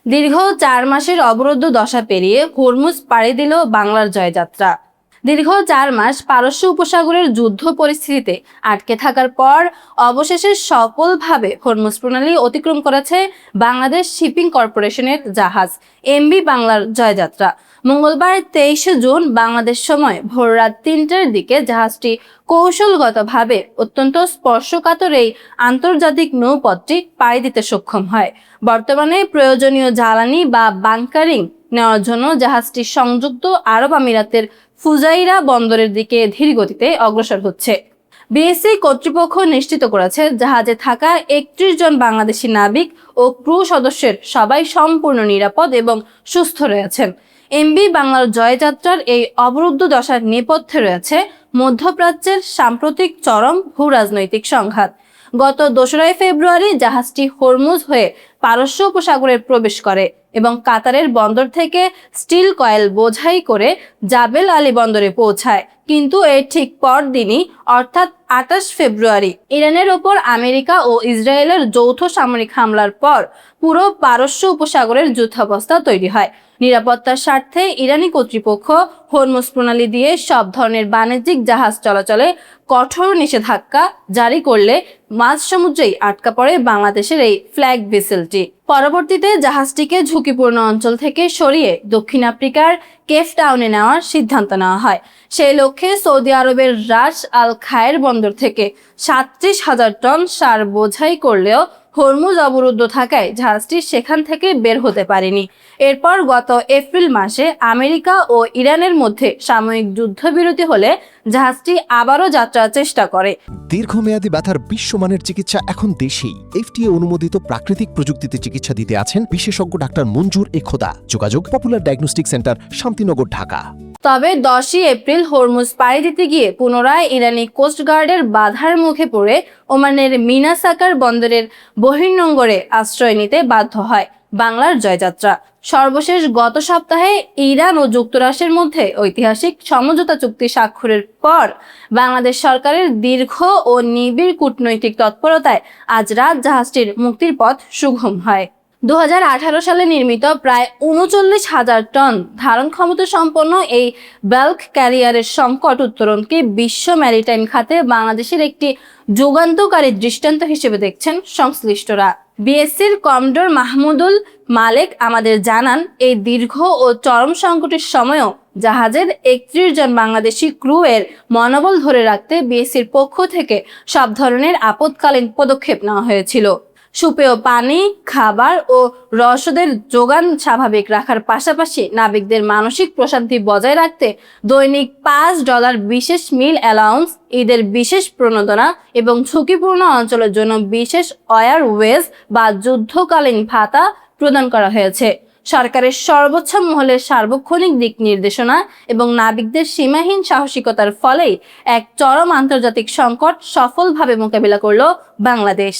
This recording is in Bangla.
দীর্ঘ 4 মাসের অবরুদ্ধ দশা পেরিয়ে হরমুজ পাড়ি দিল বাংলার জয়যাত্রা। দীর্ঘ 4 মাস পারস্য উপসাগরের যুদ্ধ পরিস্থিতিতে আটকে থাকার পর অবশেষে সফলভাবে হরমুজ প্রণালী অতিক্রম করেছে বাংলাদেশ শিপিং কর্পোরেশনের জাহাজ এমভি বাংলার জয়যাত্রা। মঙ্গলবার 23 জুন বাংলাদেশ সময় ভোররাত 3টার দিকে জাহাজটি কৌশলগতভাবে অত্যন্ত স্পর্শকাতর এই আন্তর্জাতিক নৌপথটি পাড়ি দিতে সক্ষম হয়। বর্তমানে প্রয়োজনীয় জ্বালানি বা বাংকারিং নেওয়ার জন্য জাহাজটি সংযুক্ত আরব আমিরাতের ফুজাইরা বন্দরের দিকে ধীর গতিতে অগ্রসর হচ্ছে। বিএসসি কর্তৃপক্ষ নিশ্চিত করেছে জাহাজে থাকা 31 জন বাংলাদেশি নাবিক ও ক্রু সদস্যের সবাই সম্পূর্ণ নিরাপদ এবং সুস্থ রয়েছেন। এমভি বাংলার জয়যাত্রার এই অবরুদ্ধ দশার নেপথ্যে রয়েছে মধ্যপ্রাচ্যের সাম্প্রতিক চরম ভূ রাজনৈতিক সংঘাত। গত 2রা ফেব্রুয়ারি জাহাজটি হরমুজ হয়ে পারস্য উপসাগরে প্রবেশ করে এবং কাতারের বন্দর থেকে স্টিল কয়েল বোঝাই করে জাবেল আলী বন্দরে পৌঁছায়। কিন্তু এর ঠিক পরদিনই অর্থাৎ 28 ফেব্রুয়ারি ইরানের ওপর আমেরিকা ও ইসরায়েলের যৌথ সামরিক হামলার পর পুরো পারস্য উপসাগরের যুদ্ধাবস্থা তৈরি হয়। নিরাপত্তার স্বার্থে ইরানি কর্তৃপক্ষ হরমুজ প্রণালী দিয়ে সব ধরনের বাণিজ্যিক জাহাজ চলাচলে কঠোর নিষেধাজ্ঞা জারি করলে মাঝ সমুদ্রেই আটকা পড়ে বাংলাদেশের এই ফ্ল্যাগ ভেসেলটি। পরবর্তীতে জাহাজটিকে ঝুঁকিপূর্ণ অঞ্চল থেকে সরিয়ে দক্ষিণ আফ্রিকার কেপ টাউনে নেওয়ার সিদ্ধান্ত নেওয়া হয়। সেই লক্ষ্যে সৌদি আরবের রাস আল খায়ের বন্দর থেকে 37,000 টন সার বোঝাই করলেও হরমুজ অবরুদ্ধ থাকায় জাহাজটি সেখান থেকে বের হতে পারেনি। এরপর গত এপ্রিল মাসে আমেরিকা ও ইরানের মধ্যে সাময়িক যুদ্ধবিরতি হলে জাহাজটি আবারও যাত্রার চেষ্টা করে। দীর্ঘমেয়াদী ব্যথার বিশ্বমানের চিকিৎসা এখন দেশেই। এফটিএ অনুমোদিত প্রাকৃতিক প্রযুক্তিতে চিকিৎসা দিতে আছেন বিশেষজ্ঞ ডাক্তার মঞ্জুর খোদা। যোগাযোগ popular diagnostic centre, Shantinagar, Dhaka. তবে 10ই এপ্রিল হরমুজ পাড়ি দিতে গিয়ে পুনরায় ইরানি কোস্টগার্ডের বাধার মুখে পড়ে ওমানের মিনাসাকার বন্দরের বহির্নোঙরে আশ্রয় নিতে বাধ্য হয় বাংলার জয়যাত্রা। সর্বশেষ গত সপ্তাহে ইরান ও যুক্তরাষ্ট্রের মধ্যে ঐতিহাসিক সমঝোতা চুক্তি স্বাক্ষরের পর বাংলাদেশ সরকারের দীর্ঘ ও নিবিড় কূটনৈতিক তৎপরতায় আজ রাত জাহাজটির মুক্তির পথ সুগম হয়। 2018 সালে নির্মিত প্রায় 39,000 টন ধারণ ক্ষমতা সম্পন্ন এই বাল্ক ক্যারিয়ারের সংকট উত্তরণকে বিশ্ব ম্যারিটাইম খাতে বাংলাদেশের একটি যুগান্তকারী দৃষ্টান্ত হিসেবে দেখছেন সংশ্লিষ্টরা। বিএসসির কমডোর মাহমুদুল মালেক আমাদের জানান, এই দীর্ঘ ও চরম সংকটের সময়ও জাহাজের 31 জন বাংলাদেশি ক্রু এর মনোবল ধরে রাখতে বিএসসির পক্ষ থেকে সব ধরনের আপৎকালীন পদক্ষেপ নেওয়া হয়েছিল। সুপেয় পানি, খাবার ও রসদের যোগান স্বাভাবিক রাখার পাশাপাশি নাবিকদের মানসিক প্রশান্তি বজায় রাখতে দৈনিক $5 বিশেষ মিল অ্যালাউন্স, ঈদের বিশেষ প্রণোদনা এবং ঝুঁকিপূর্ণ অঞ্চলের জন্য বিশেষ ওয়ারওয়েজ বা যুদ্ধকালীন ভাতা প্রদান করা হয়েছে। সরকারের সর্বোচ্চ মহলের সার্বক্ষণিক দিক নির্দেশনা এবং নাবিকদের সীমাহীন সাহসিকতার ফলেই এক চরম আন্তর্জাতিক সংকট সফলভাবে মোকাবিলা করল বাংলাদেশ।